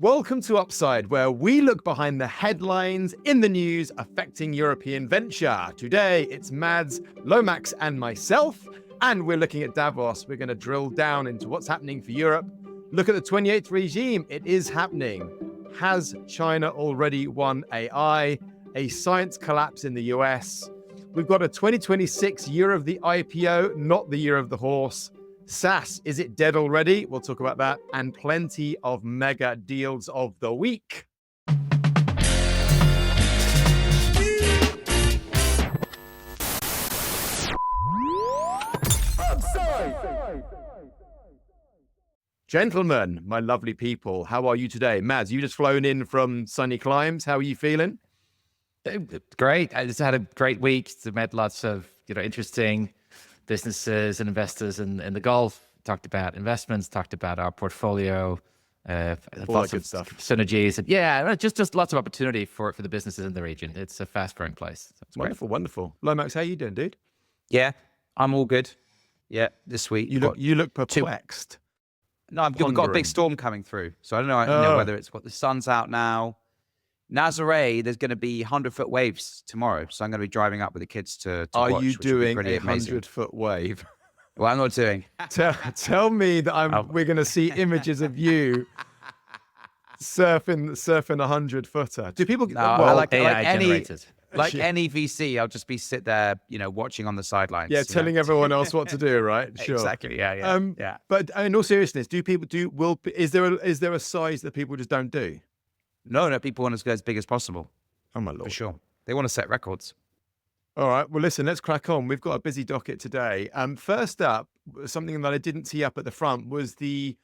Welcome to Upside, where we look behind the headlines in the news affecting European venture. Today, it's Mads, Lomax, and myself, and we're looking at Davos. We're going to drill down into what's happening for Europe. Look at the 28th regime. It is happening. Has China already won AI? A science collapse in the US. We've got a 2026 year of the IPO, not the year of the horse. SaaS, is it dead already? We'll talk about that, and plenty of mega deals of the week. Gentlemen, my lovely people, how are you today? Mads, you just flown in from sunny climes. How are you feeling? Great. I just had a great week. Met lots of interesting businesses and investors in the Gulf. Talked about investments, talked about our portfolio, lots of stuff. Synergies, and yeah, just lots of opportunity for the businesses in the region. It's a fast-growing place. So it's Wonderful, great. wonderful. Lomax, how you doing, dude? Yeah, I'm all good. Yeah, this week. You look perplexed. No, I've got a big storm coming through. So I don't know, whether it's what the sun's out now. Nazare, there's going to be 100-foot waves tomorrow. So I'm going to be driving up with the kids to Are watch, you doing a amazing. 100-foot wave? Well, I'm not doing. Tell me that we're going to see images of you surfing a 100-footer. Do people? No, like AI any generated. like any VC, I'll just be sit there, watching on the sidelines. Yeah, telling everyone else what to do, right? Sure. Exactly. Yeah. Yeah. But in all seriousness, is there a size that people just don't do? No, people want to go as big as possible. Oh my lord, for sure. They want to set records. All right. Well, listen, let's crack on. We've got a busy docket today. First up, something that I didn't tee up at the front was the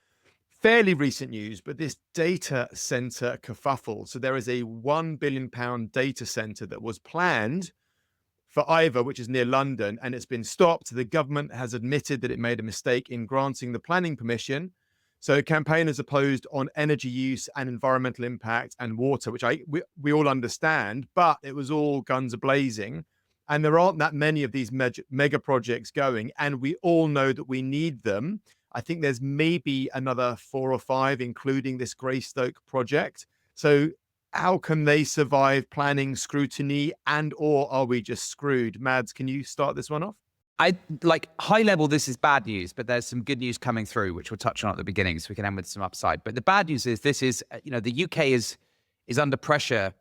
fairly recent news, but this data center kerfuffle. So there is a £1 billion data center that was planned for Ivor, which is near London, and it's been stopped. The government has admitted that it made a mistake in granting the planning permission. So campaigners opposed on energy use and environmental impact and water, which we all understand, but it was all guns a-blazing. And there aren't that many of these mega projects going, and we all know that we need them. I think there's maybe another 4 or 5, including this Greystoke project. So how can they survive planning scrutiny, or are we just screwed? Mads, can you start this one off? High level, this is bad news, but there's some good news coming through, which we'll touch on at the beginning, so we can end with some upside. But the bad news is the UK is under pressure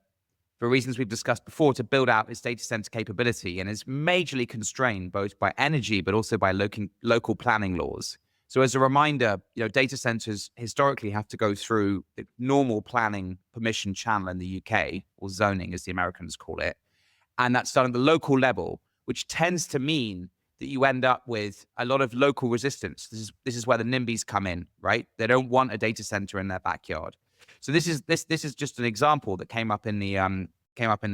for reasons we've discussed before to build out its data center capability, and is majorly constrained both by energy but also by local planning laws. So as a reminder, data centers historically have to go through the normal planning permission channel in the UK, or zoning as the Americans call it, and that's done at the local level, which tends to mean that you end up with a lot of local resistance. This is where the NIMBYs come in, right? They don't want a data center in their backyard. So this is just an example that came up in the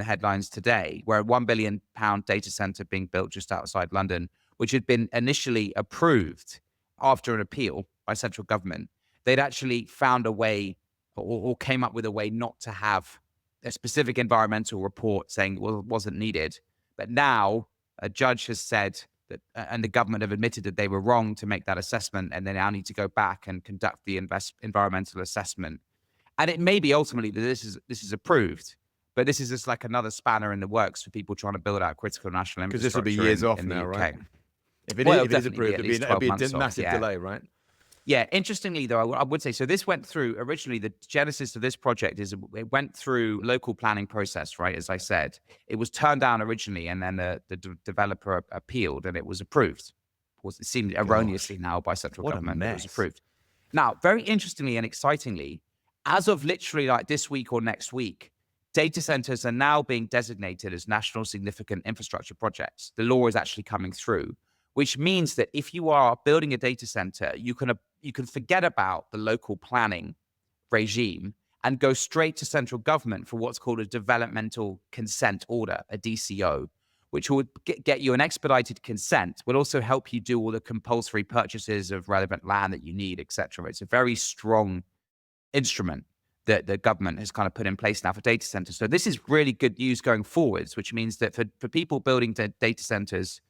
headlines today, where a £1 billion data center being built just outside London, which had been initially approved after an appeal by central government. They'd actually found a way, or came up with a way, not to have a specific environmental report saying it wasn't needed. But now a judge has said that, and the government have admitted that they were wrong to make that assessment, and they now need to go back and conduct the environmental assessment. And it may be ultimately that this is approved, but this is just like another spanner in the works for people trying to build out critical national infrastructure. Because this will be years off in now, the UK. right? If it is approved, it'll be a massive delay, right? Yeah. Interestingly, though, I would say, so this went through, originally, the genesis of this project is it went through local planning process, right? As I said, it was turned down originally, and then the developer appealed, and it was approved. It seemed erroneously now by central government, it was approved. Now, very interestingly and excitingly, as of literally like this week or next week, data centers are now being designated as national significant infrastructure projects. The law is actually coming through, which means that if you are building a data center, you can forget about the local planning regime and go straight to central government for what's called a developmental consent order, a DCO, which will get you an expedited consent, will also help you do all the compulsory purchases of relevant land that you need, et cetera. It's a very strong instrument that the government has kind of put in place now for data centers. So this is really good news going forwards, which means that for people building data centers,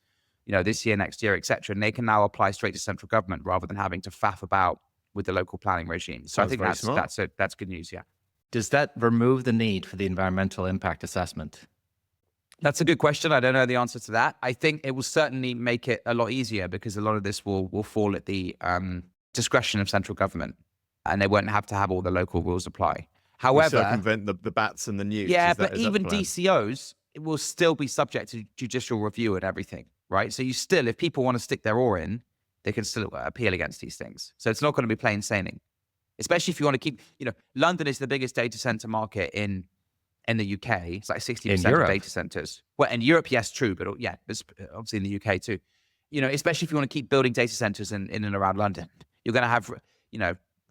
this year, next year, et cetera, and they can now apply straight to central government rather than having to faff about with the local planning regime. So I Sounds think very smart. that's good news. Yeah. Does that remove the need for the environmental impact assessment? That's a good question. I don't know the answer to that. I think it will certainly make it a lot easier because a lot of this will fall at the discretion of central government, and they won't have to have all the local rules apply. We However, circumvent the bats and the newts. yeah, Is that but the even plan? DCOs it will still be subject to judicial review and everything, right? So you still, if people want to stick their oar in, they can still appeal against these things. So it's not going to be plain sailing, especially if you want to keep, London is the biggest data center market in the UK. It's like 60% of data centers. Well, in Europe, yes, true. But yeah, it's obviously in the UK too. Especially if you want to keep building data centers in and around London, you're going to have,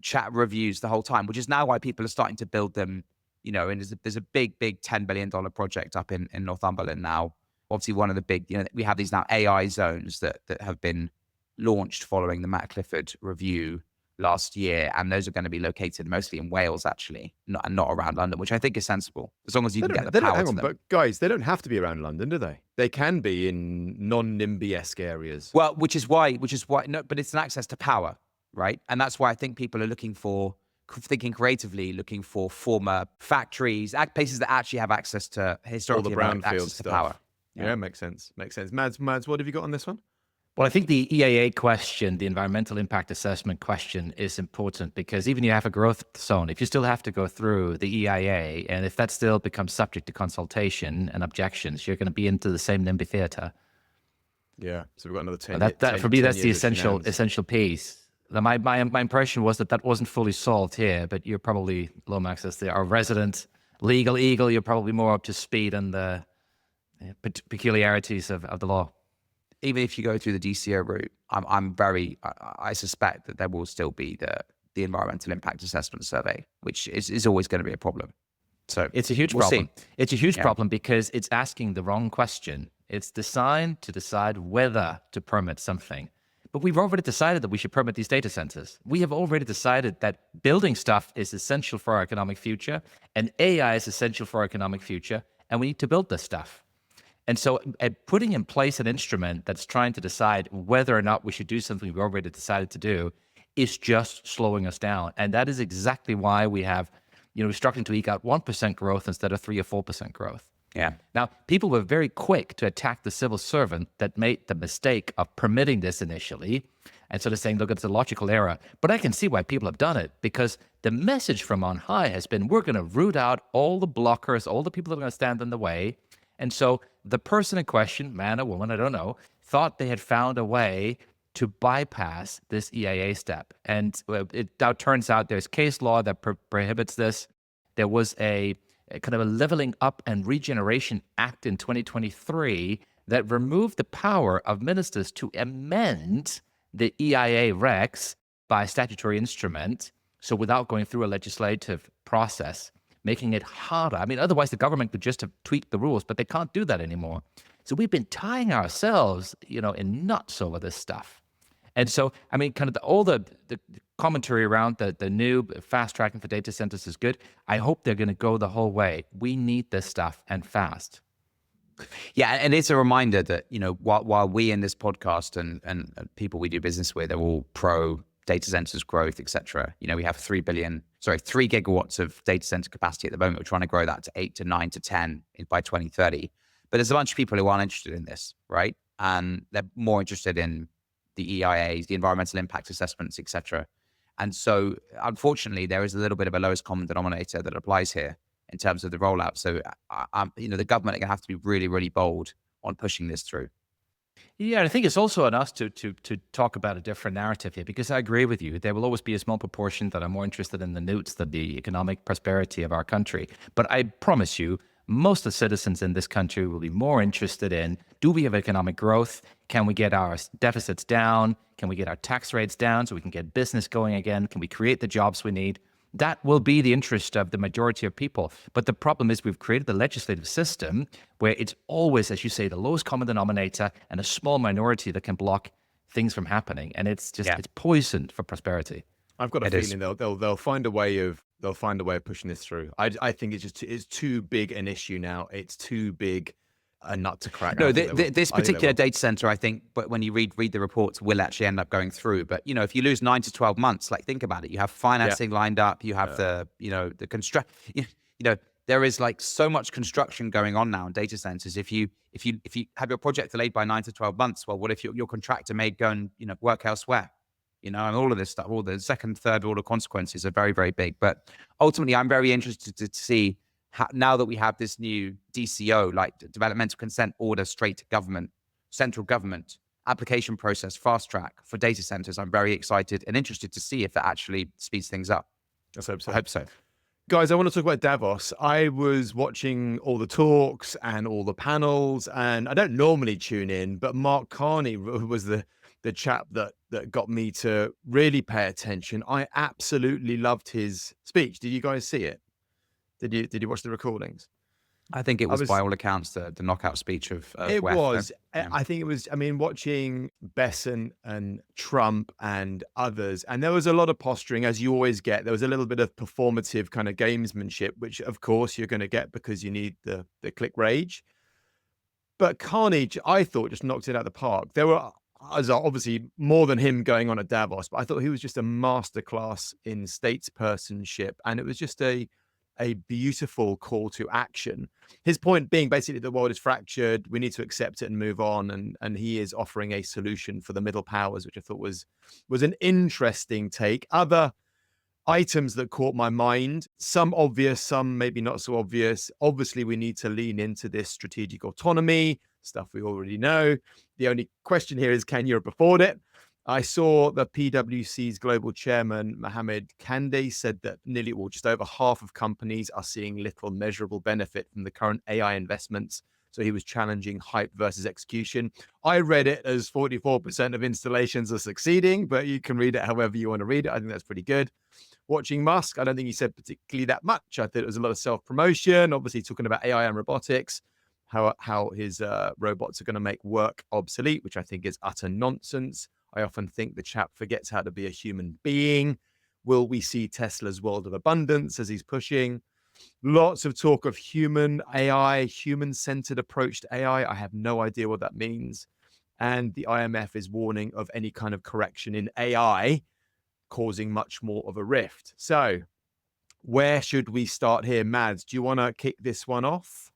chat reviews the whole time, which is now why people are starting to build them, and there's a big $10 billion project up in Northumberland now. Obviously one of the big, we have these now AI zones that have been launched following the Matt Clifford review last year, and those are going to be located mostly in Wales, actually, not around London, which I think is sensible, as long as you can get the power to them. But guys, they don't have to be around London, do they? They can be in non-NIMBY-esque areas. Well, which is why, no, but it's an access to power, right? And that's why I think people are thinking creatively, looking for former factories, places that actually have access to historically brownfield access to stuff. power. Yeah, makes sense. Mads, what have you got on this one? Well, I think the EIA question, the environmental impact assessment question, is important because even if you have a growth zone, if you still have to go through the EIA, and if that still becomes subject to consultation and objections, you're going to be into the same NIMBY theater. Yeah, so we've got another 10 For me, that's the years of shenanigans. essential piece. My impression was that wasn't fully solved here, but you're probably, Lomax, as our resident legal eagle, you're probably more up to speed on the peculiarities of the law. Even if you go through the DCO route, I suspect that there will still be the environmental impact assessment survey, which is always going to be a problem. So it's a huge problem. It's a huge problem because it's asking the wrong question. It's designed to decide whether to permit something. But we've already decided that we should permit these data centers. We have already decided that building stuff is essential for our economic future, and AI is essential for our economic future, and we need to build this stuff. And so putting in place an instrument that's trying to decide whether or not we should do something we already decided to do is just slowing us down. And that is exactly why we have, we're struggling to eke out 1% growth instead of 3 or 4% growth. Yeah. Now, people were very quick to attack the civil servant that made the mistake of permitting this initially and sort of saying, look, it's a logical error. But I can see why people have done it because the message from on high has been, we're going to root out all the blockers, all the people that are going to stand in the way. And so the person in question, man or woman, I don't know, thought they had found a way to bypass this EIA step. And it now turns out there's case law that prohibits this. There was a kind of a Leveling Up and Regeneration Act in 2023 that removed the power of ministers to amend the EIA regs by statutory instrument. So without going through a legislative process, making it harder. I mean, otherwise the government could just have tweaked the rules, but they can't do that anymore. So we've been tying ourselves, in knots over this stuff. And so, I mean, kind of all the commentary around the new fast tracking for data centers is good. I hope they're going to go the whole way. We need this stuff and fast. Yeah, and it's a reminder that, while we in this podcast and people we do business with are all pro data centers growth, etc. We have 3 gigawatts of data center capacity at the moment. We're trying to grow that to 8 to 9 to 10 by 2030. But there's a bunch of people who aren't interested in this, right? And they're more interested in the EIAs, the environmental impact assessments, etc. And so, unfortunately, there is a little bit of a lowest common denominator that applies here in terms of the rollout. So, the government are going to have to be really, really bold on pushing this through. Yeah, I think it's also on us to talk about a different narrative here, because I agree with you. There will always be a small proportion that are more interested in the newts than the economic prosperity of our country. But I promise you, most of the citizens in this country will be more interested in, do we have economic growth? Can we get our deficits down? Can we get our tax rates down so we can get business going again? Can we create the jobs we need? That will be the interest of the majority of people. But the problem is we've created the legislative system where it's always, as you say, the lowest common denominator and a small minority that can block things from happening. And it's just, it's poisoned for prosperity. I've got a feeling they'll find a way of pushing this through. I think it's too big an issue now. It's too big a nut to crack. No, I think they will. this I think they particular will. data center, I think, but when you read the reports, will actually end up going through. But if you lose 9 to 12 months, like think about it. You have financing lined up. You have the construct. There is like so much construction going on now in data centers. If you have your project delayed by 9 to 12 months, well, what if your contractor may go and work elsewhere? And all of this stuff, all the second, third order consequences are very, very big. But ultimately, I'm very interested to see how, now that we have this new DCO, like developmental consent order, straight to government, central government application process, fast track for data centers. I'm very excited and interested to see if that actually speeds things up. Let's hope so. I hope so. Guys, I want to talk about Davos. I was watching all the talks and all the panels, and I don't normally tune in, but Mark Carney was the chap that got me to really pay attention. I absolutely loved his speech. Did you guys see it? Did you watch the recordings? I think it was by all accounts the knockout speech of it West. was. Yeah. I think it was. I mean, watching Besson and Trump and others, and there was a lot of posturing, as you always get. There was a little bit of performative kind of gamesmanship, which of course you're going to get because you need the click rage. But Carnage, I thought, just knocked it out of the park. There were obviously more than him going on at Davos, but I thought he was just a masterclass in statespersonship, and it was just a beautiful call to action. His point being basically the world is fractured, we need to accept it and move on, and he is offering a solution for the middle powers, which I thought was an interesting take. Other items that caught my mind, some obvious, some maybe not so obvious. Obviously, we need to lean into this strategic autonomy, stuff we already know. The only question here is, can Europe afford it? I saw the PwC's global chairman, Mohammed Kande, said that nearly, or just over half of companies are seeing little measurable benefit from the current AI investments. So he was challenging hype versus execution. I read it as 44% of installations are succeeding, but you can read it however you want to read it. I think that's pretty good. Watching Musk, I don't think he said particularly that much. I thought it was a lot of self-promotion, obviously talking about AI and robotics, how his robots are going to make work obsolete, which I think is utter nonsense. I often think the chap forgets how to be a human being. Will we see Tesla's world of abundance as he's pushing? Lots of talk of human AI, human-centered approach to AI. I have no idea what that means. And the IMF is warning of any kind of correction in AI causing much more of a rift. So where should we start here? Mads, do you want to kick this one off?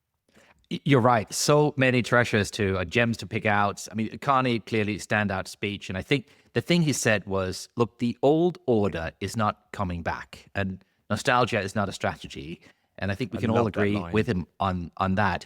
You're right. So many treasures gems to pick out. I mean, Carney clearly standout speech. And I think the thing he said was, look, the old order is not coming back, and nostalgia is not a strategy. And I think we can all agree with him on that.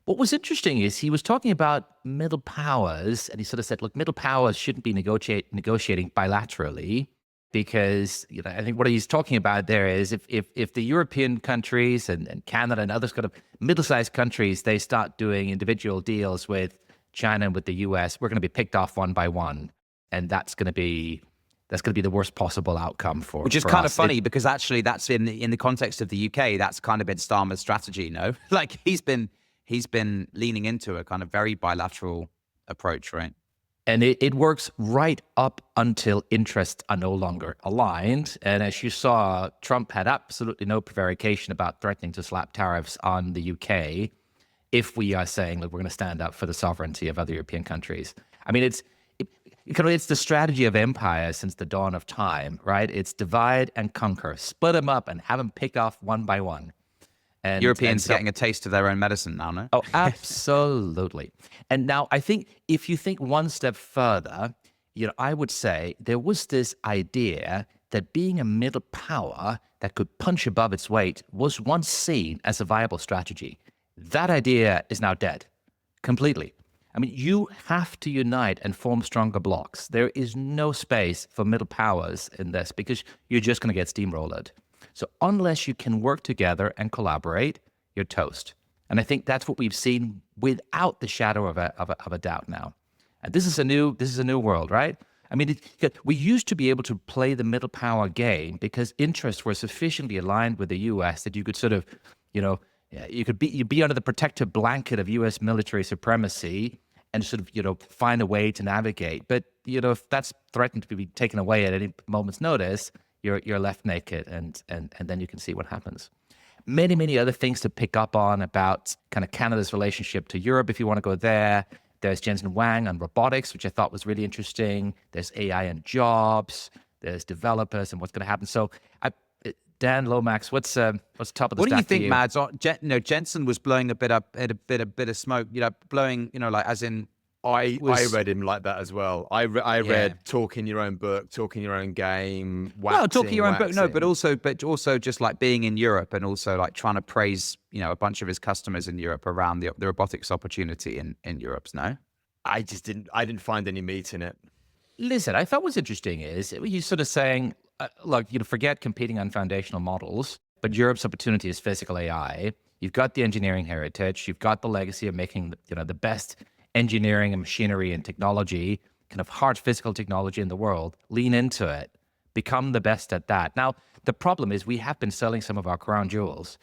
What was interesting is he was talking about middle powers, and he sort of said, look, middle powers shouldn't be negotiating bilaterally, because I think what he's talking about there is if the European countries and Canada and others kind of middle-sized countries, they start doing individual deals with China and with the US, we're going to be picked off one by one, and that's going to be the worst possible outcome for which is for kind us. of funny, because actually that's in the context of the UK, that's kind of been Starmer's strategy. Like he's been leaning into a kind of very bilateral approach, right? And it works right up until interests are no longer aligned. And as you saw, Trump had absolutely no prevarication about threatening to slap tariffs on the UK if we are saying that we're going to stand up for the sovereignty of other European countries. I mean, it's the strategy of empire since the dawn of time, right? It's divide and conquer, split them up and have them pick off one by one. And Europeans getting a taste of their own medicine now, no? Oh, absolutely. And now I think if you think one step further, I would say there was this idea that being a middle power that could punch above its weight was once seen as a viable strategy. That idea is now dead completely. I mean, you have to unite and form stronger blocs. There is no space for middle powers in this, because you're just going to get steamrolled. So unless you can work together and collaborate, you're toast. And I think that's what we've seen without the shadow of a doubt now. And this is a new world, right? I mean, we used to be able to play the middle power game because interests were sufficiently aligned with the U.S. that you could sort of, you'd be under the protective blanket of U.S. military supremacy and sort of, find a way to navigate. But, if that's threatened to be taken away at any moment's notice, you're left naked, and then you can see what happens. many, many other things to pick up on about kind of Canada's relationship to Europe, if you want to go there. There's Jensen Huang on robotics, which I thought was really interesting. There's AI and jobs. There's developers and what's going to happen. So, Dan Lomax, what's top of the stack? What do you think, for Mads? Jensen was blowing a bit of smoke. Blowing, like as in. I read him like that as well. I read talking your own book, talking your own game, talking your own book, no, but waxing. also just like being in Europe and also like trying to praise, a bunch of his customers in Europe around the robotics opportunity in Europe. No, I didn't find any meat in it. Listen, I thought what's interesting is he's sort of saying, look, forget competing on foundational models, but Europe's opportunity is physical AI. You've got the engineering heritage. You've got the legacy of making, the best engineering and machinery and technology, kind of hard physical technology in the world. Lean into it. Become the best at that. Now, the problem is we have been selling some of our crown jewels.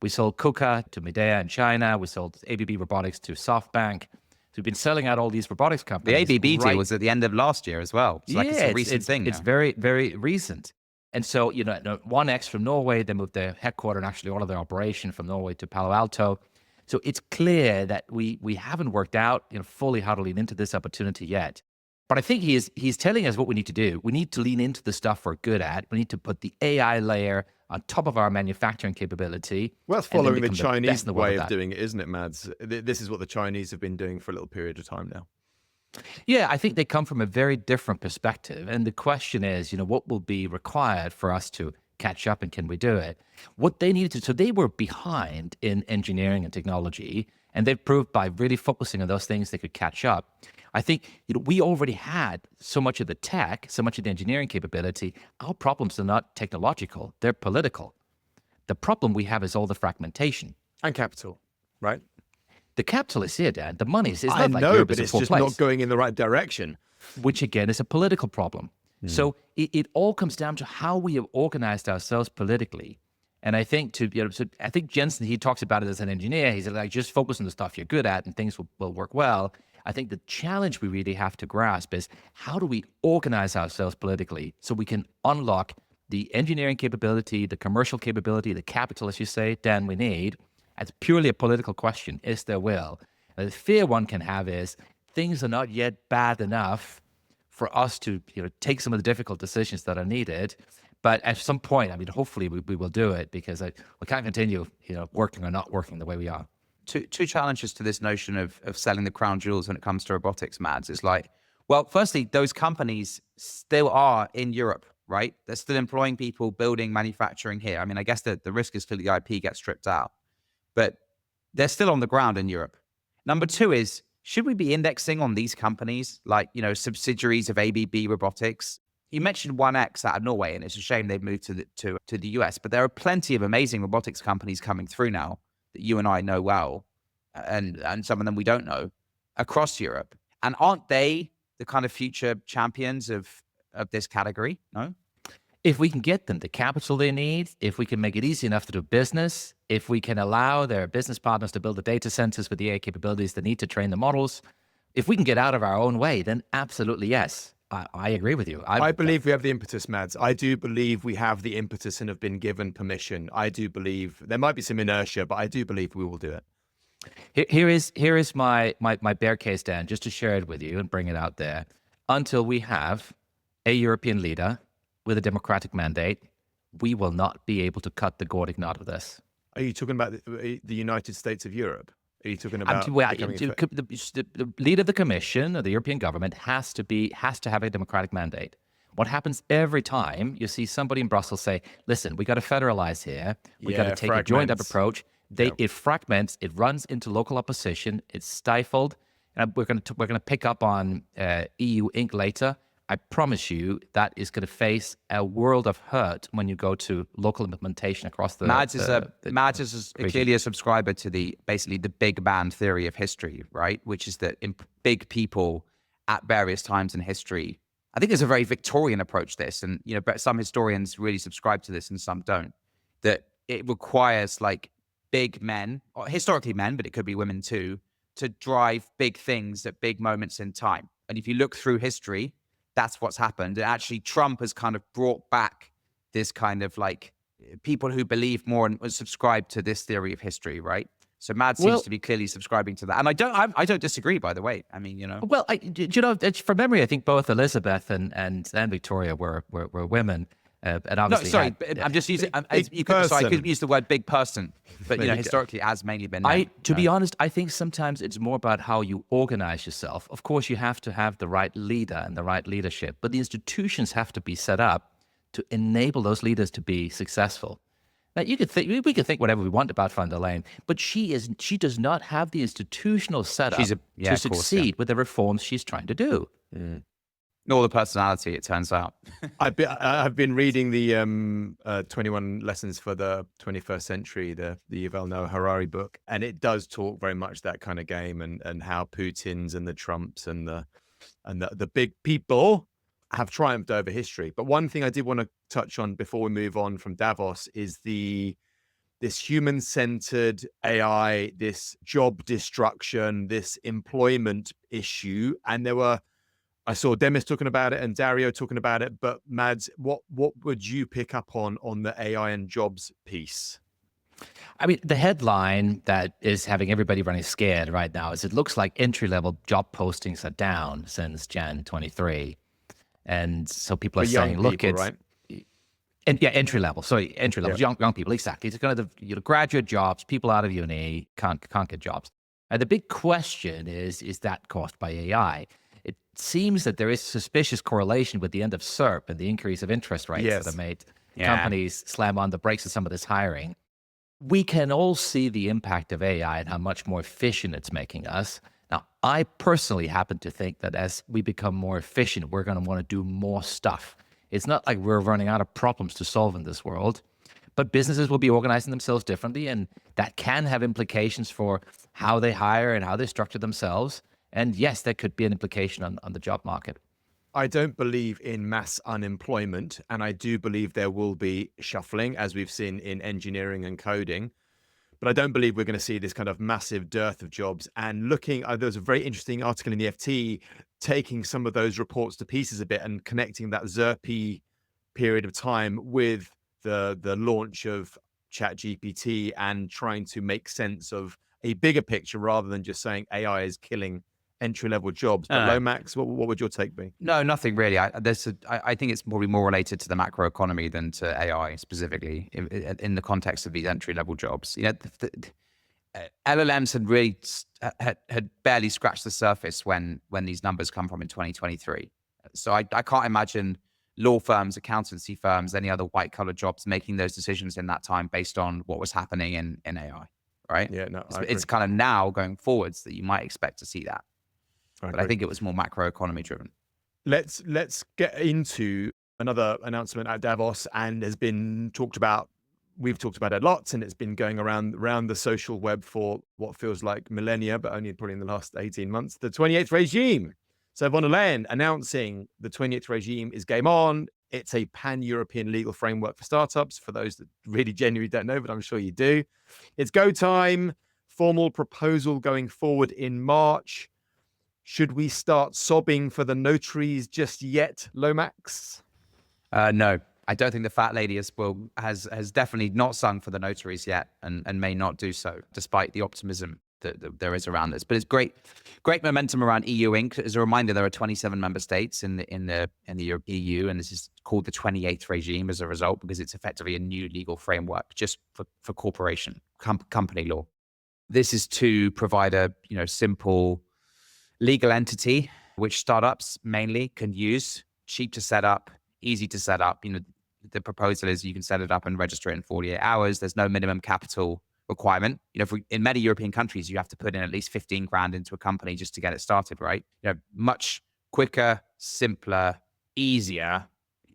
We sold KUKA to Midea in China. We sold ABB Robotics to SoftBank. So we've been selling out all these robotics companies. The ABB deal was at the end of last year as well. It's it's a recent thing. It's very, very recent. And so, 1X from Norway, they moved their headquarters and actually all of their operation from Norway to Palo Alto. So it's clear that we haven't worked out fully how to lean into this opportunity yet. But I think he's telling us what we need to do. We need to lean into the stuff we're good at. We need to put the AI layer on top of our manufacturing capability. Well, it's following the Chinese way of that. doing it, isn't it, Mads? This is what the Chinese have been doing for a little period of time now. Yeah, I think they come from a very different perspective. And the question is, what will be required for us to catch up and can we do it? What they needed to, so they were behind in engineering and technology, and they've proved by really focusing on those things they could catch up. I think we already had so much of the tech, so much of the engineering capability. Our problems are not technological, they're political. The problem we have is all the fragmentation. And capital, right? The capital is here, Dan. The money is I not like know, Europe but is a it's full just place, not going in the right direction. which again is a political problem. So it all comes down to how we have organized ourselves politically. And I think I think Jensen, he talks about it as an engineer. He's like, just focus on the stuff you're good at and things will work well. I think the challenge we really have to grasp is how do we organize ourselves politically so we can unlock the engineering capability, the commercial capability, the capital, as you say, Dan, we need. It's purely a political question. Is there will? And the fear one can have is things are not yet bad enough for us to take some of the difficult decisions that are needed. But at some point, hopefully we will do it because we can't continue, working or not working the way we are. Two challenges to this notion of selling the crown jewels when it comes to robotics, Mads. It's like, well, firstly, those companies still are in Europe, right? They're still employing people, building manufacturing here. I guess the risk is still the IP gets stripped out, but they're still on the ground in Europe. Number two is, should we be indexing on these companies, like, subsidiaries of ABB Robotics? You mentioned 1X out of Norway, and it's a shame they've moved to the US, but there are plenty of amazing robotics companies coming through now that you and I know well, and some of them we don't know, across Europe. And aren't they the kind of future champions of this category? No? If we can get them the capital they need, if we can make it easy enough to do business, if we can allow their business partners to build the data centers with the AI capabilities they need to train the models, if we can get out of our own way, then absolutely yes. I agree with you. I believe we have the impetus, Mads. I do believe we have the impetus and have been given permission. I do believe there might be some inertia, but I do believe we will do it. Here is my bear case, Dan, just to share it with you and bring it out there. Until we have a European leader with a democratic mandate, we will not be able to cut the Gordic knot of this. Are you talking about the United States of Europe? Are you talking about the leader of the Commission or the European government has to have a democratic mandate. What happens every time you see somebody in Brussels say, "Listen, we got to federalize here. We got to take a joined up approach." It fragments. It runs into local opposition. It's stifled. And we're going to pick up on EU Inc. later. I promise you that is going to face a world of hurt when you go to local implementation across the. Mads is clearly a subscriber to basically the big bang theory of history, right? Which is that big people at various times in history. I think there's a very Victorian approach to this, and but some historians really subscribe to this and some don't. That it requires like big men, or historically men, but it could be women too, to drive big things at big moments in time. And if you look through history, that's what's happened. And actually, Trump has kind of brought back this kind of like people who believe more and subscribe to this theory of history, right? So Mad seems Well- to be clearly subscribing to that, and I don't disagree. By the way, I mean, Well, from memory, I think both Elizabeth and Victoria were women, and no, obviously sorry, had- but I'm just using. big You could, sorry, I person. could use the word big person, but There you go. historically, it has mainly been. Men, To be honest, I think sometimes it's more about how you organize yourself. Of course, you have to have the right leader and the right leadership, but the institutions have to be set up to enable those leaders to be successful. Now, we can think whatever we want about von der Leyen, but she does not have the institutional setup Yeah, to of course, succeed yeah. with the reforms she's trying to do. Nor the personality, it turns out. I've been reading the 21 Lessons for the 21st Century, the Yuval Noah Harari book, and it does talk very much that kind of game and how Putin's and the Trumps and the big people have triumphed over history. But one thing I did want to touch on before we move on from Davos is this human-centered AI, this job destruction, this employment issue, and I saw Demis talking about it and Dario talking about it, but Mads, what would you pick up on the AI and jobs piece? I mean, the headline that is having everybody running scared right now is it looks like entry-level job postings are down since Jan 23. And so people are For young saying, look, people, it's right? entry level. Sorry, entry level, young people, exactly. It's kind of graduate jobs, people out of uni can't get jobs. And the big question is that caused by AI? It seems that there is suspicious correlation with the end of SERP and the increase of interest rates Yes. that have made Yeah. companies slam on the brakes of some of this hiring. We can all see the impact of AI and how much more efficient it's making us. Now, I personally happen to think that as we become more efficient, we're going to want to do more stuff. It's not like we're running out of problems to solve in this world, but businesses will be organizing themselves differently, and that can have implications for how they hire and how they structure themselves. And yes, there could be an implication on the job market. I don't believe in mass unemployment, and I do believe there will be shuffling, as we've seen in engineering and coding. But I don't believe we're going to see this kind of massive dearth of jobs. And there was a very interesting article in the FT taking some of those reports to pieces a bit and connecting that ZERP period of time with the launch of ChatGPT and trying to make sense of a bigger picture rather than just saying AI is killing entry-level jobs. But Lomax, what would your take be? No, nothing really. I think it's probably more related to the macro economy than to AI specifically in the context of these entry-level jobs. LLMs had really had barely scratched the surface when these numbers come from in 2023. So I can't imagine law firms, accountancy firms, any other white-collar jobs making those decisions in that time based on what was happening in AI, right? Yeah, no, it's kind of now going forwards that you might expect to see that. But I think it was more macroeconomy driven. Let's get into another announcement at Davos, and has been talked about. We've talked about it lots, and it's been going around the social web for what feels like millennia, but only probably in the last 18 months. The 28th regime. So von der Leyen announcing the 28th regime is game on. It's a pan-European legal framework for startups. For those that really genuinely don't know, but I'm sure you do. It's go time. Formal proposal going forward in March. Should we start sobbing for the notaries just yet, Lomax? No, I don't think the fat lady has definitely not sung for the notaries yet, and may not do so, despite the optimism that there is around this. But it's great momentum around EU Inc. As a reminder, there are 27 member states in the EU, and this is called the 28th regime as a result, because it's effectively a new legal framework just for corporation company law. This is to provide a simple legal entity which startups mainly can use, cheap to set up, easy to set up. The proposal is you can set it up and register it in 48 hours. There's no minimum capital requirement. In many European countries, you have to put in at least 15 grand into a company just to get it started, right? Much quicker, simpler, easier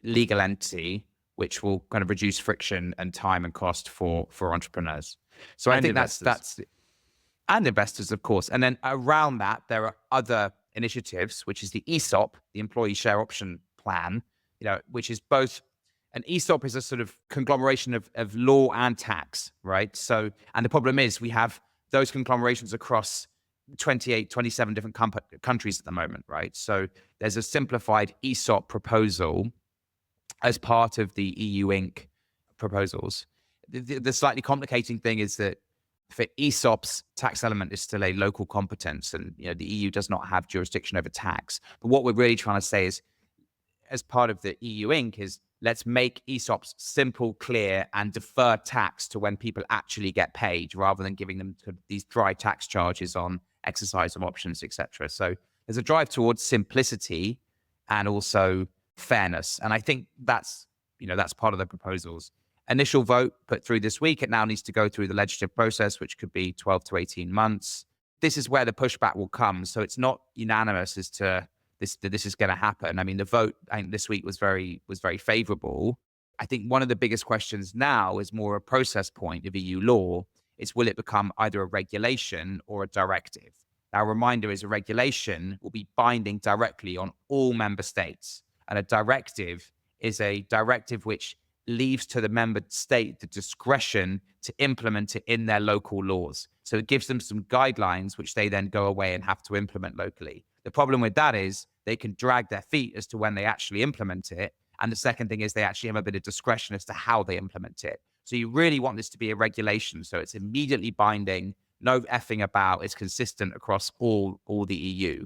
legal entity, which will kind of reduce friction and time and cost for entrepreneurs. So I think that's and investors, of course. And then around that, there are other initiatives, which is the ESOP, the Employee Share Option Plan, which is both an ESOP is a sort of conglomeration of law and tax, right? So, and the problem is we have those conglomerations across 28, 27 different countries at the moment, right? So there's a simplified ESOP proposal as part of the EU Inc. proposals. The slightly complicating thing is that for ESOPs, tax element is still a local competence, and the EU does not have jurisdiction over tax. But what we're really trying to say is, as part of the EU Inc., is let's make ESOPs simple, clear, and defer tax to when people actually get paid, rather than giving them these dry tax charges on exercise of options, etc. So there's a drive towards simplicity and also fairness, and I think that's part of the proposals. Initial vote put through this week. It now needs to go through the legislative process, which could be 12 to 18 months. This is where the pushback will come. So it's not unanimous as to this is going to happen. I mean, the vote this week was very favorable. I think one of the biggest questions now is more a process point of EU law. Is, will it become either a regulation or a directive? Now, a reminder is a regulation will be binding directly on all member states, and a directive is a directive which leaves to the member state the discretion to implement it in their local laws. So it gives them some guidelines, which they then go away and have to implement locally. The problem with that is they can drag their feet as to when they actually implement it. And the second thing is they actually have a bit of discretion as to how they implement it. So you really want this to be a regulation. So it's immediately binding, no effing about, it's consistent across all the EU.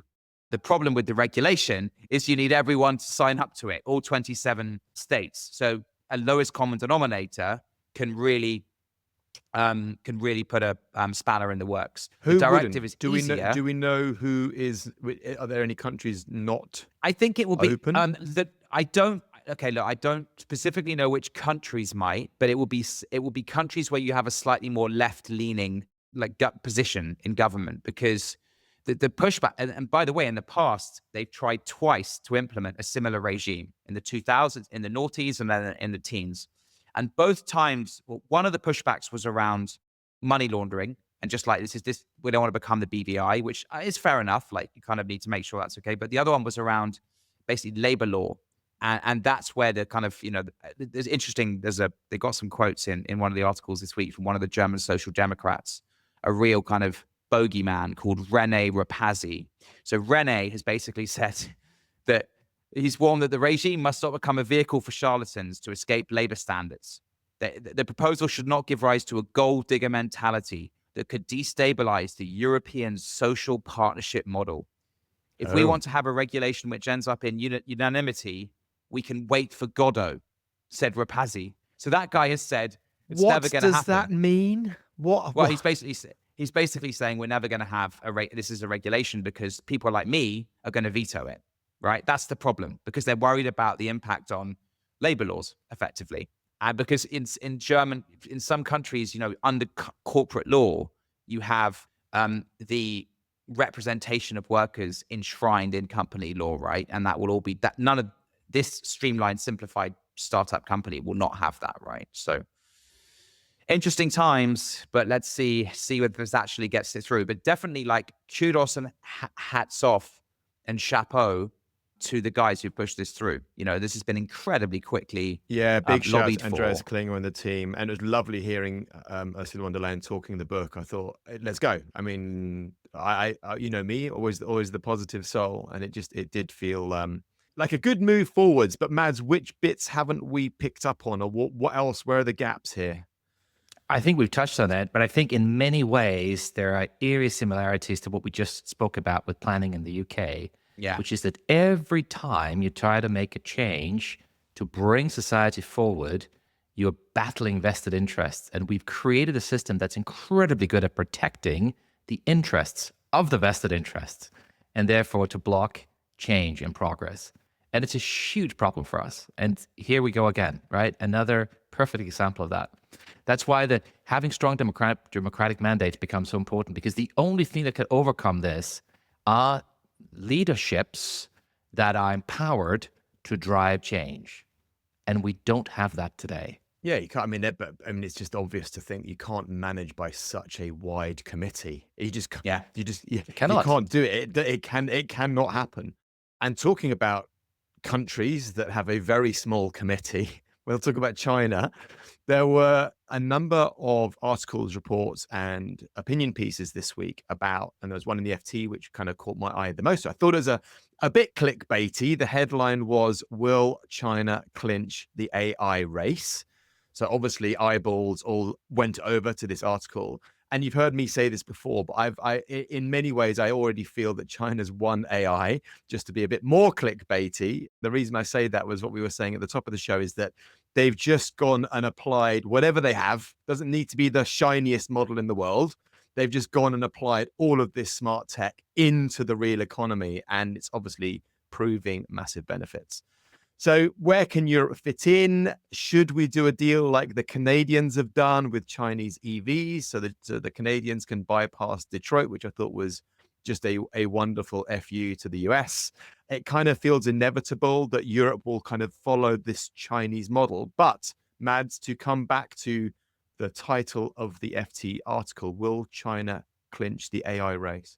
The problem with the regulation is you need everyone to sign up to it, all 27 states. So a lowest common denominator can really put a spanner in the works. Who the directive wouldn't? is easier. Do we know who is? Are there any countries not? I think it will be open? I don't specifically know which countries might, but it will be countries where you have a slightly more left-leaning gut position in government, because the pushback, and by the way, in the past, they've tried twice to implement a similar regime, in the 2000s, in the noughties, and then in the teens. And both times, one of the pushbacks was around money laundering, and just like we don't want to become the BVI, which is fair enough. Like, you kind of need to make sure that's okay. But the other one was around basically labor law. And that's where the kind of, there's interesting, they got some quotes in one of the articles this week from one of the German social democrats, a real kind of bogeyman called René Rapazzi. So René has basically said that he's warned that the regime must not become a vehicle for charlatans to escape labor standards. The proposal should not give rise to a gold digger mentality that could destabilize the European social partnership model. If we want to have a regulation which ends up in unanimity, we can wait for Godot, said Rapazzi. So that guy has said it's never going to happen. What does that mean? What? Well, he's basically saying we're never going to have this is a regulation because people like me are going to veto it, right? That's the problem, because they're worried about the impact on labor laws, effectively. And because in some countries, under corporate law, you have the representation of workers enshrined in company law, right? And that will all be that. None of this streamlined, simplified startup company will not have that, right? So interesting times, but let's see whether this actually gets it through. But definitely, kudos and hats off and chapeau to the guys who pushed this through. This has been incredibly quickly big shout lobbied to Andreas for. Klinger and the team, and it was lovely hearing Ursula von der Leyen talking the book. I thought, let's go. I mean, I me, always the positive soul, and it did feel like a good move forwards. But Mads, which bits haven't we picked up on, or what else? Where are the gaps here? I think we've touched on that, but I think in many ways there are eerie similarities to what we just spoke about with planning in the UK. Yeah. Which is that every time you try to make a change to bring society forward, you're battling vested interests. And we've created a system that's incredibly good at protecting the interests of the vested interests, and therefore to block change and progress. And it's a huge problem for us. And here we go again, right? Another perfect example of that. That's why having strong democratic mandates becomes so important, because the only thing that can overcome this are leaderships that are empowered to drive change. And we don't have that today. Yeah, you can't. I mean, it's just obvious to think you can't manage by such a wide committee. You can't do it. It cannot happen. And talking about countries that have a very small committee, we'll talk about China. There were a number of articles, reports, and opinion pieces this week about, and there was one in the FT which kind of caught my eye the most. So I thought it was a bit clickbaity. The headline was, "Will China clinch the AI race?" So obviously eyeballs all went over to this article. And you've heard me say this before, but in many ways, I already feel that China's won AI. Just to be a bit more clickbaity, the reason I say that was what we were saying at the top of the show is that they've just gone and applied whatever they have. Doesn't need to be the shiniest model in the world. They've just gone and applied all of this smart tech into the real economy, and it's obviously proving massive benefits. So where can Europe fit in? Should we do a deal like the Canadians have done with Chinese EVs so that the Canadians can bypass Detroit, which I thought was just a wonderful FU to the US? It kind of feels inevitable that Europe will kind of follow this Chinese model. But Mads, to come back to the title of the FT article, will China clinch the AI race?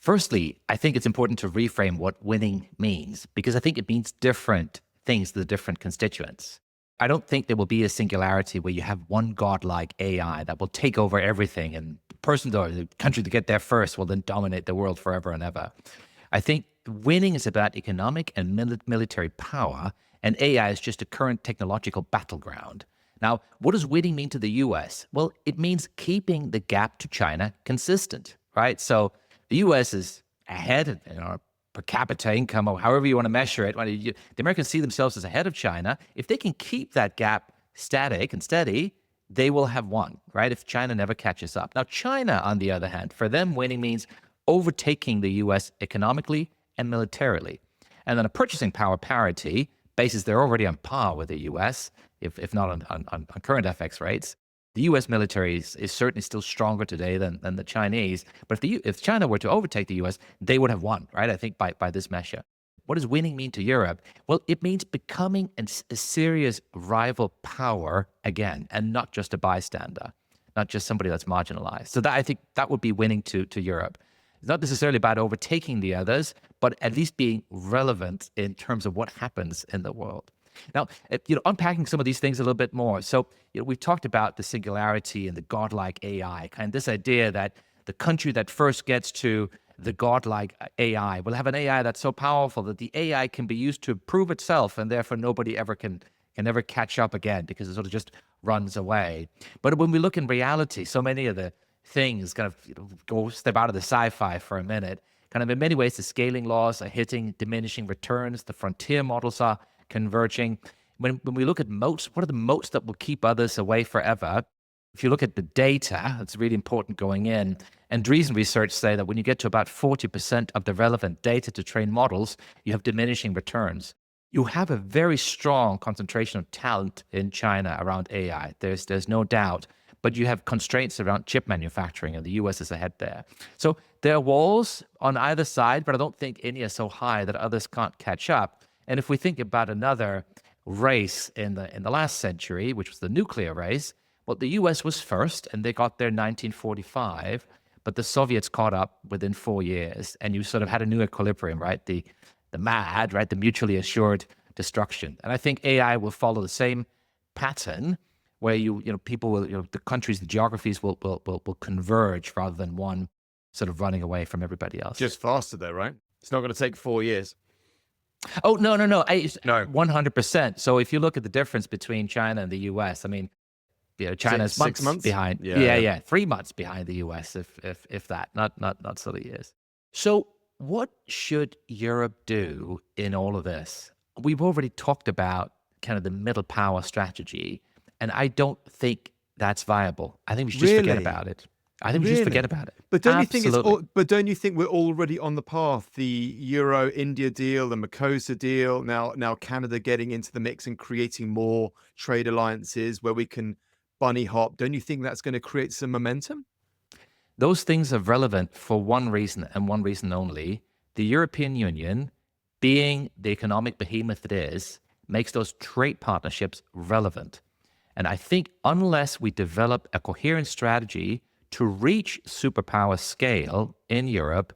Firstly, I think it's important to reframe what winning means, because I think it means different things to the different constituents. I don't think there will be a singularity where you have one godlike AI that will take over everything, and the country to get there first will then dominate the world forever and ever. I think winning is about economic and military power, and AI is just a current technological battleground. Now, what does winning mean to the US? Well, it means keeping the gap to China consistent, right? So the US is ahead in our per capita income, or however you want to measure it. The Americans see themselves as ahead of China. If they can keep that gap static and steady, they will have won, right? If China never catches up. Now, China, on the other hand, for them, winning means overtaking the US economically and militarily. And then a purchasing power parity, basis they're already on par with the US, if not on current FX rates. The U.S. military is certainly still stronger today than the Chinese. But if China were to overtake the U.S., they would have won, right? I think by this measure. What does winning mean to Europe? Well, it means becoming a serious rival power again, and not just a bystander, not just somebody that's marginalized. So I think that would be winning to Europe. It's not necessarily about overtaking the others, but at least being relevant in terms of what happens in the world. Now, unpacking some of these things a little bit more. So, we've talked about the singularity and the godlike AI, kind of this idea that the country that first gets to the godlike AI will have an AI that's so powerful that the AI can be used to prove itself, and therefore nobody ever can ever catch up again because it sort of just runs away. But when we look in reality, so many of the things kind of go step out of the sci-fi for a minute. Kind of in many ways, the scaling laws are hitting diminishing returns. The frontier models are converging. When we look at moats, what are the moats that will keep others away forever? If you look at the data, it's really important going in. And recent research say that when you get to about 40% of the relevant data to train models, you have diminishing returns. You have a very strong concentration of talent in China around AI. There's no doubt. But you have constraints around chip manufacturing, and the US is ahead there. So there are walls on either side, but I don't think any are so high that others can't catch up. And if we think about another race in the last century, which was the nuclear race, well, the US was first, and they got there in 1945, but the Soviets caught up within 4 years, and you sort of had a new equilibrium, right? The MAD, right? The mutually assured destruction. And I think AI will follow the same pattern, where people will, the countries, the geographies will converge rather than one sort of running away from everybody else. Just faster though, right? It's not going to take 4 years. Oh, no. No. 100%. So if you look at the difference between China and the US, I mean, China's 6 months behind. Yeah. 3 months behind the US, if that, not sort of years. So what should Europe do in all of this? We've already talked about kind of the middle power strategy, and I don't think that's viable. I think we should just forget about it. I think we should just forget about it. But don't you think we're already on the path? The Euro-India deal, the Mercosur deal, now Canada getting into the mix and creating more trade alliances where we can bunny hop. Don't you think that's going to create some momentum? Those things are relevant for one reason and one reason only. The European Union, being the economic behemoth it is, makes those trade partnerships relevant. And I think unless we develop a coherent strategy to reach superpower scale in Europe,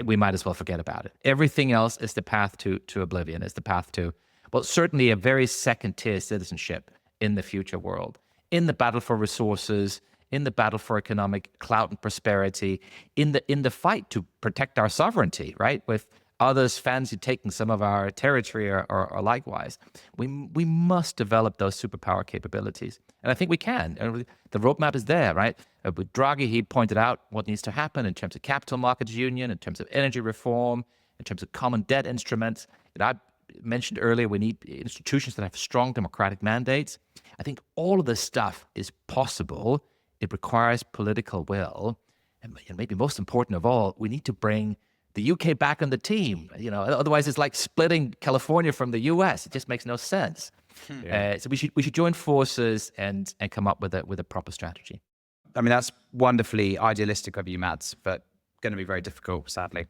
we might as well forget about it. Everything else is the path to oblivion, is the path to, well, certainly a very second-tier citizenship in the future world, in the battle for resources, in the battle for economic clout and prosperity, in the fight to protect our sovereignty, right? With others fancy taking some of our territory or likewise. We must develop those superpower capabilities. And I think we can. And the roadmap is there, right? With Draghi, he pointed out what needs to happen in terms of capital markets union, in terms of energy reform, in terms of common debt instruments. And I mentioned earlier, we need institutions that have strong democratic mandates. I think all of this stuff is possible. It requires political will. And maybe most important of all, we need to bring the UK back on the team. Otherwise it's like splitting California from the US. It just makes no sense. So we should join forces and come up with a proper strategy. I mean, that's wonderfully idealistic of you, Mads, but going to be very difficult, sadly.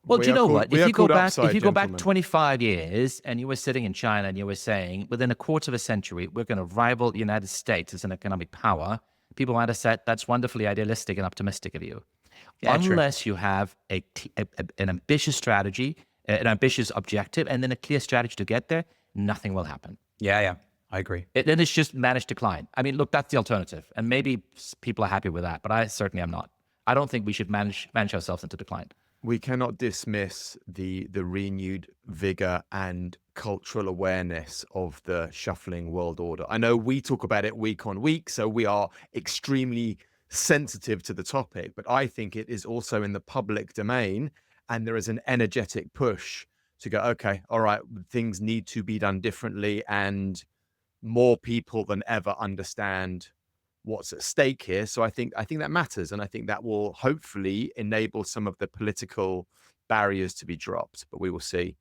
Well, do you know what? If you go back gentlemen. 25 years and you were sitting in China and you were saying, within a quarter of a century, we're going to rival the United States as an economic power, people might have said, that's wonderfully idealistic and optimistic of you. Yeah, Unless you have an ambitious strategy, an ambitious objective, and then a clear strategy to get there, nothing will happen. Yeah, I agree. Then it's just managed decline. I mean, look, that's the alternative. And maybe people are happy with that, but I certainly am not. I don't think we should manage ourselves into decline. We cannot dismiss the renewed vigor and cultural awareness of the shuffling world order. I know we talk about it week on week, so we are extremely sensitive to the topic, but I think it is also in the public domain, and there is an energetic push to go, okay, all right, things need to be done differently, and more people than ever understand what's at stake here. So I think that matters, and I think that will hopefully enable some of the political barriers to be dropped, but we will see.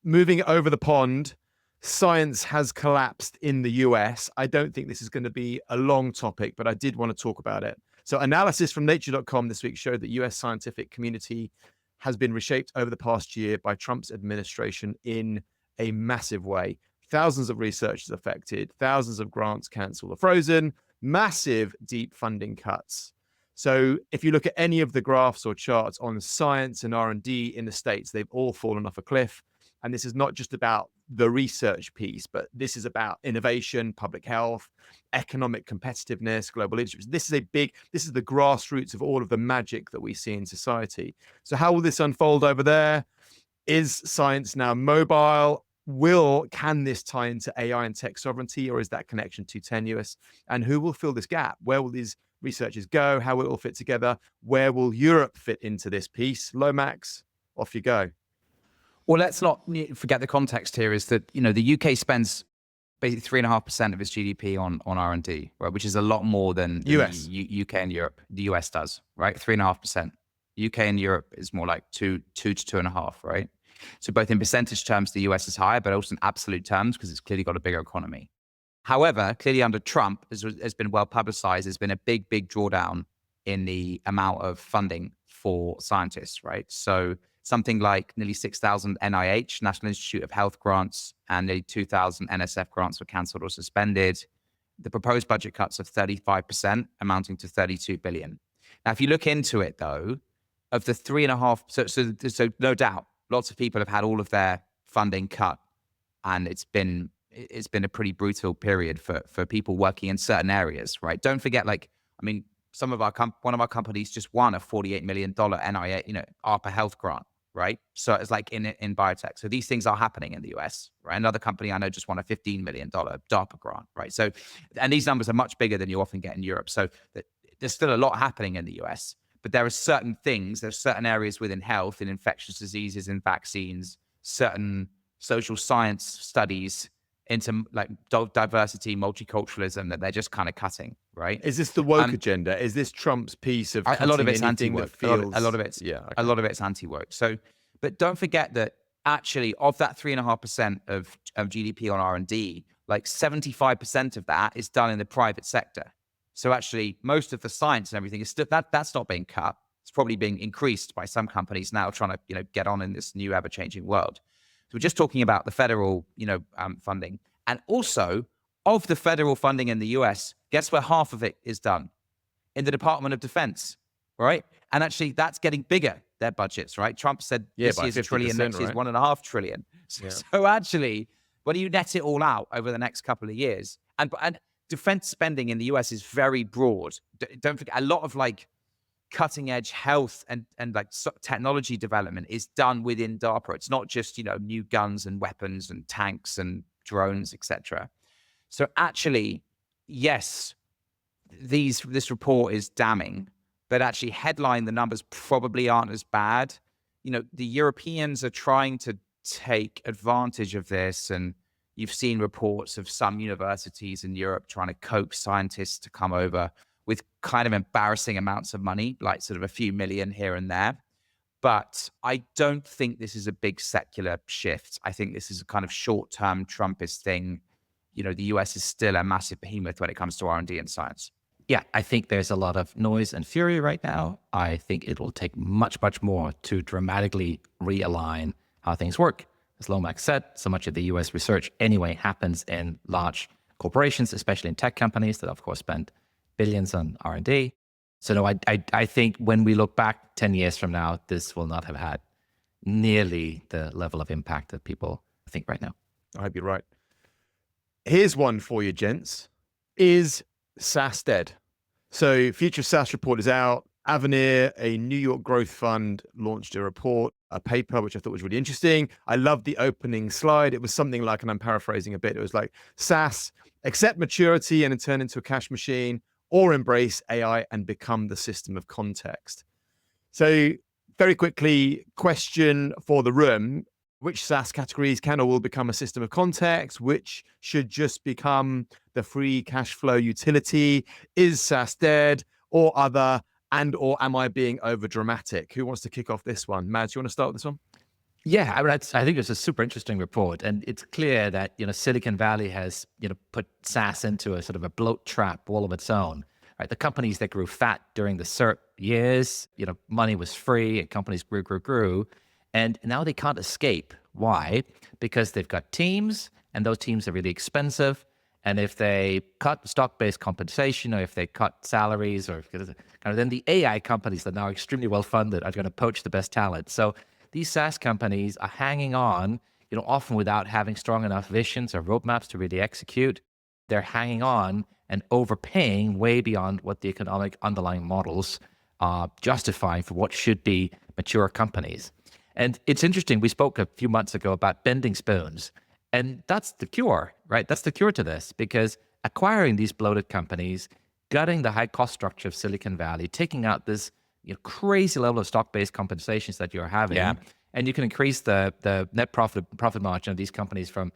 Moving over the pond, science has collapsed in the US. I don't think this is going to be a long topic, but I did want to talk about it. So analysis from nature.com this week showed that US scientific community has been reshaped over the past year by Trump's administration in a massive way. Thousands of researchers affected, thousands of grants cancelled or frozen, massive deep funding cuts. So if you look at any of the graphs or charts on science and R&D in the States, they've all fallen off a cliff. And this is not just about the research piece, but this is about innovation, public health, economic competitiveness, global leadership. This is the grassroots of all of the magic that we see in society. So how will this unfold over there? Is science now mobile? Can this tie into AI and tech sovereignty, or is that connection too tenuous? And who will fill this gap? Where will these researchers go? How will it all fit together? Where will Europe fit into this piece? Lomax, off you go. Well, let's not forget the context here is that, the UK spends basically 3.5% of its GDP on R&D, right? Which is a lot more than US. The UK and Europe. The US does, right? 3.5%. UK and Europe is more like 2 to 2.5, right? So both in percentage terms, the US is higher, but also in absolute terms, because it's clearly got a bigger economy. However, clearly under Trump, as has been well publicized, there's been a big drawdown in the amount of funding for scientists, right? So something like nearly 6,000 NIH, National Institute of Health grants, and nearly 2,000 NSF grants were cancelled or suspended. The proposed budget cuts of 35%, amounting to 32 billion. Now, if you look into it, though, of the 3.5, so no doubt, lots of people have had all of their funding cut, and it's been a pretty brutal period for people working in certain areas, right? Don't forget, one of our companies just won a $48 million NIH, ARPA health grant, right? So it's like in biotech. So these things are happening in the US, right? Another company I know just won a $15 million DARPA grant, right? So, and these numbers are much bigger than you often get in Europe. So there's still a lot happening in the US, but there are certain things, there's certain areas within health and infectious diseases and vaccines, certain social science studies into like diversity, multiculturalism that they're just kind of cutting, right? Is this the woke agenda? Is this Trump's piece of a lot of it's anti-woke? Feels... A lot of it's a lot of it's anti-woke. So, but don't forget that actually of that 3.5% of GDP on R&D, like 75% of that is done in the private sector. So actually, most of the science and everything is still that's not being cut. It's probably being increased by some companies now trying to get on in this new ever-changing world. So we're just talking about the federal funding, and also of the federal funding in the US, guess where half of it is done? In the Department of Defense, right? And actually, that's getting bigger. Their budgets, right? Trump said this year's $1 trillion, next year's $1.5 trillion. So actually, when you net it all out over the next couple of years, and defense spending in the US is very broad. Don't forget, a lot of cutting edge health and like technology development is done within DARPA. It's not just, new guns and weapons and tanks and drones, etc. So actually, yes, this report is damning, but actually headline, the numbers probably aren't as bad. The Europeans are trying to take advantage of this, and you've seen reports of some universities in Europe trying to coax scientists to come over with kind of embarrassing amounts of money, like sort of a few million here and there. But I don't think this is a big secular shift. I think this is a kind of short-term Trumpist thing. The US is still a massive behemoth when it comes to R&D and science. Yeah, I think there's a lot of noise and fury right now. I think it will take much, much more to dramatically realign how things work. As Lomax said, so much of the US research anyway happens in large corporations, especially in tech companies that, of course, spend billions on R&D. So no, I think when we look back 10 years from now, this will not have had nearly the level of impact that people think right now. I hope you're right. Here's one for you, gents. Is SaaS dead? So Future SaaS report is out. Avenir, a New York growth fund, launched a report, a paper, which I thought was really interesting. I loved the opening slide. It was something like, and I'm paraphrasing a bit, it was like, SaaS, accept maturity and turn into a cash machine, or embrace AI and become the system of context. So very quickly, question for the room: which SaaS categories can or will become a system of context? Which should just become the free cash flow utility? Is SaaS dead or other? And or am I being over dramatic? Who wants to kick off this one? Mads, you want to start with this one? Yeah, I think it's a super interesting report, and it's clear that Silicon Valley has put SaaS into a sort of a bloat trap all of its own. Right, the companies that grew fat during the SERP years, money was free, and companies grew, and now they can't escape. Why? Because they've got teams, and those teams are really expensive. And if they cut stock-based compensation, or if they cut salaries, or then the AI companies that are now extremely well-funded are going to poach the best talent. So these SaaS companies are hanging on, often without having strong enough visions or roadmaps to really execute. They're hanging on and overpaying way beyond what the economic underlying models are justifying for what should be mature companies. And it's interesting, we spoke a few months ago about bending spoons, and that's the cure, right? That's the cure to this, because acquiring these bloated companies, gutting the high cost structure of Silicon Valley, taking out this crazy level of stock-based compensations that you're having, and you can increase the net profit margin of these companies from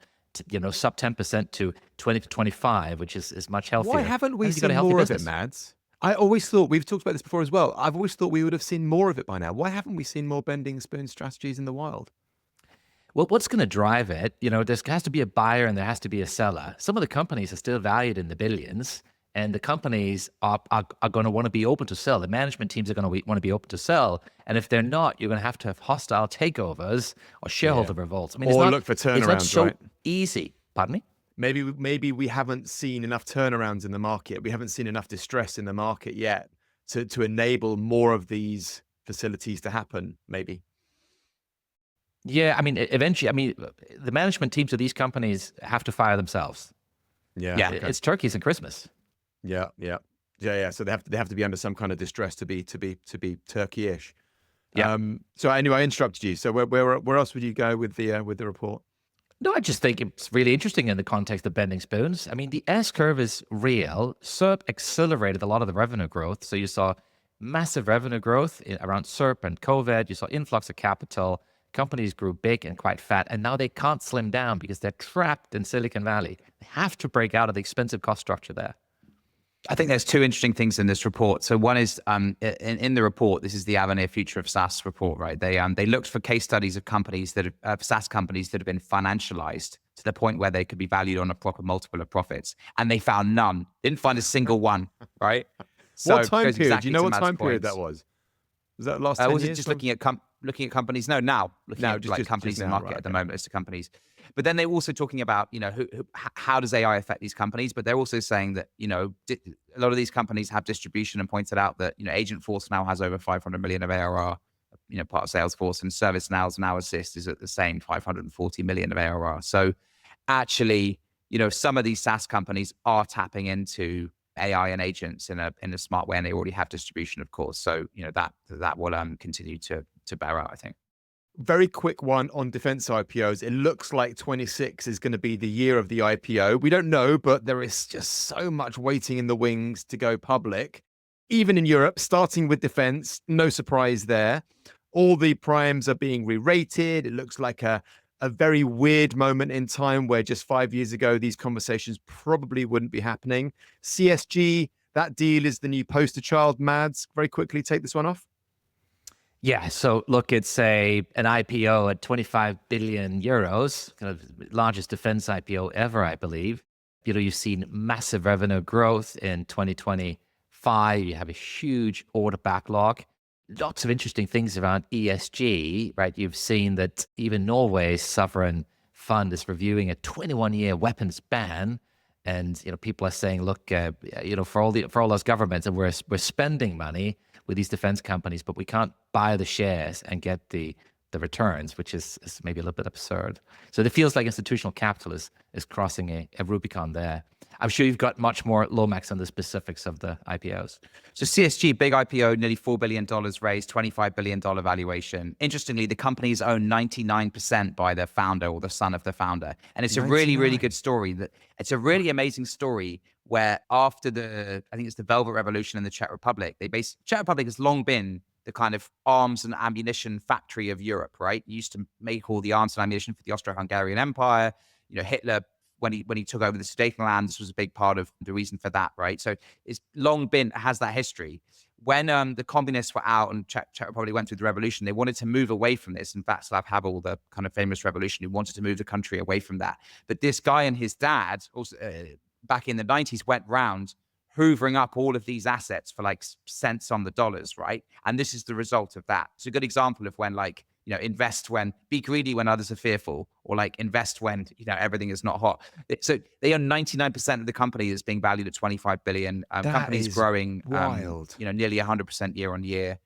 sub 10% to 20 to 25, which is much healthier. Why haven't we seen more of it, Mads? I always thought, we've talked about this before as well, I've always thought we would have seen more of it by now. Why haven't we seen more bending spoon strategies in the wild? Well, what's going to drive it? There has to be a buyer and there has to be a seller. Some of the companies are still valued in the billions, and the companies are going to want to be open to sell. The management teams are going to want to be open to sell. And if they're not, you're going to have hostile takeovers or shareholder revolts. I mean, or look for turnarounds, it's not so right? easy. Pardon me? Maybe we haven't seen enough turnarounds in the market. We haven't seen enough distress in the market yet to enable more of these facilities to happen, maybe. Yeah, I mean, eventually, the management teams of these companies have to fire themselves. Yeah, okay. It's turkeys and Christmas. Yeah. So they have to be under some kind of distress to be turkey-ish. Yeah. So anyway, I interrupted you. So where else would you go with the report? No, I just think it's really interesting in the context of bending spoons. I mean, the S-curve is real. SERP accelerated a lot of the revenue growth. So you saw massive revenue growth around SERP and COVID. You saw influx of capital. Companies grew big and quite fat, and now they can't slim down because they're trapped in Silicon Valley. They have to break out of the expensive cost structure there. I think there's two interesting things in this report. So one is in the report, this is the Avenir Future of SaaS report, right? They looked for case studies of companies SaaS companies that have been financialized to the point where they could be valued on a proper multiple of profits, and they found none. Didn't find a single one, right? So what time period? Do you know what time period that was? Was that last 10 years? Was it just looking at companies? No, now looking at companies in the market at the moment, listed companies. But then they're also talking about, how does AI affect these companies? But they're also saying that, a lot of these companies have distribution, and pointed out that, Agentforce now has over 500 million of ARR, part of Salesforce, and ServiceNow's Now Assist is at the same 540 million of ARR. So actually, some of these SaaS companies are tapping into AI and agents in a smart way, and they already have distribution, of course. So that will continue to bear out, I think. Very quick one on defense IPOs. It looks like 26 is going to be the year of the IPO. We don't know, but there is just so much waiting in the wings to go public. Even in Europe, starting with defense, no surprise there. All the primes are being re-rated. It looks like a very weird moment in time where just 5 years ago, these conversations probably wouldn't be happening. CSG, that deal is the new poster child. Mads, very quickly take this one off. Yeah, so look, it's an IPO at 25 billion euros, kind of largest defense IPO ever, I believe. You've seen massive revenue growth in 2025. You have a huge order backlog. Lots of interesting things around ESG, right? You've seen that even Norway's sovereign fund is reviewing a 21-year weapons ban. And, people are saying, look, for all those governments, and we're spending money with these defense companies, but we can't buy the shares and get the returns, which is maybe a little bit absurd. So it feels like institutional capital is crossing a Rubicon there. I'm sure you've got much more, Lomax, on the specifics of the IPOs. So CSG, big IPO, nearly $4 billion raised, $25 billion valuation. Interestingly, the company is owned 99% by the founder or the son of the founder. And it's 99. A really, really good story. It's a really amazing story where after I think it's the Velvet Revolution in the Czech Republic, Czech Republic has long been the kind of arms and ammunition factory of Europe, right? You used to make all the arms and ammunition for the Austro-Hungarian Empire. Hitler, when he took over the Sudetenland, this was a big part of the reason for that, right? So it's long been, has that history. When the communists were out and Czech Republic went through the revolution, they wanted to move away from this. In fact, Václav Havel, the kind of famous revolution, who wanted to move the country away from that. But this guy and his dad, also back in the 90s, went round hoovering up all of these assets for like cents on the dollars, right? And this is the result of that. It's a good example of when invest when, be greedy when others are fearful, or invest when, everything is not hot. So they own 99% of the company that's being valued at 25 billion. Companies growing wild. Nearly 100% year on year.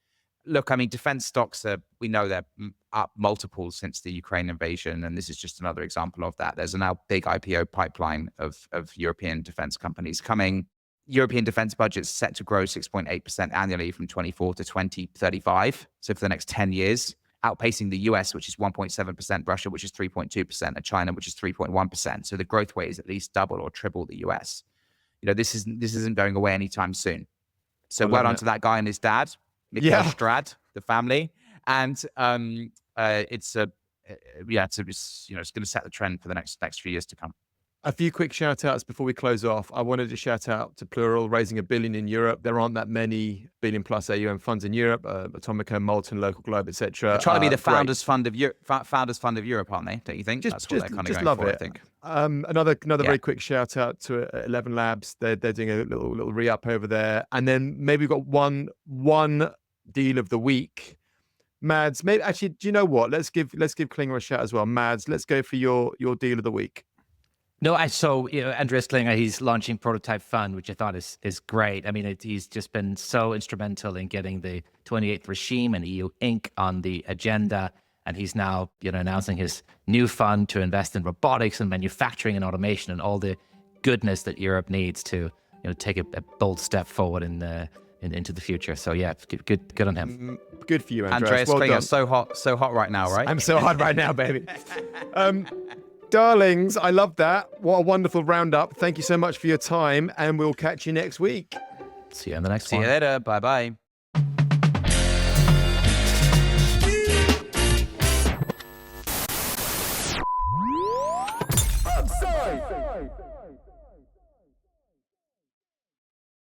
Look, I mean, defense stocks we know they're up multiples since the Ukraine invasion. And this is just another example of that. There's a now big IPO pipeline of European defense companies coming. European defense budgets set to grow 6.8% annually from 24 to 2035. So for the next 10 years, outpacing the US, which is 1.7%, Russia, which is 3.2%, and China, which is 3.1%. So the growth rate is at least double or triple the US. This isn't going away anytime soon. So well done to that guy and his dad, Mikhail Strad, the family. And it's going to set the trend for the next few years to come. A few quick shout outs before we close off. I wanted to shout out to Plural, raising $1 billion in Europe. There aren't that many billion plus AUM funds in Europe. Atomico, Molten, Local Globe, etc. They're trying to be the Founders Fund of Europe, aren't they? Don't you think? That's what they're kind of going love for, it. I think. Another very quick shout out to 11 Labs. They're doing a little re-up over there. And then maybe we've got one deal of the week. Mads, maybe actually, do you know what? Let's give Klinger a shout as well. Mads, let's go for your deal of the week. No, I saw Andreas Klinger. He's launching Prototype Fund, which I thought is great. I mean, he's just been so instrumental in getting the 28th regime and EU Inc. on the agenda, and he's now announcing his new fund to invest in robotics and manufacturing and automation and all the goodness that Europe needs to take a bold step forward into the future. So yeah, good on him. Good for you, Andreas well Klinger. Done. So hot right now, right? I'm so hot right now, baby. Darlings, I love that. What a wonderful roundup. Thank you so much for your time, and we'll catch you next week. See you in the next one. See you later. Bye-bye.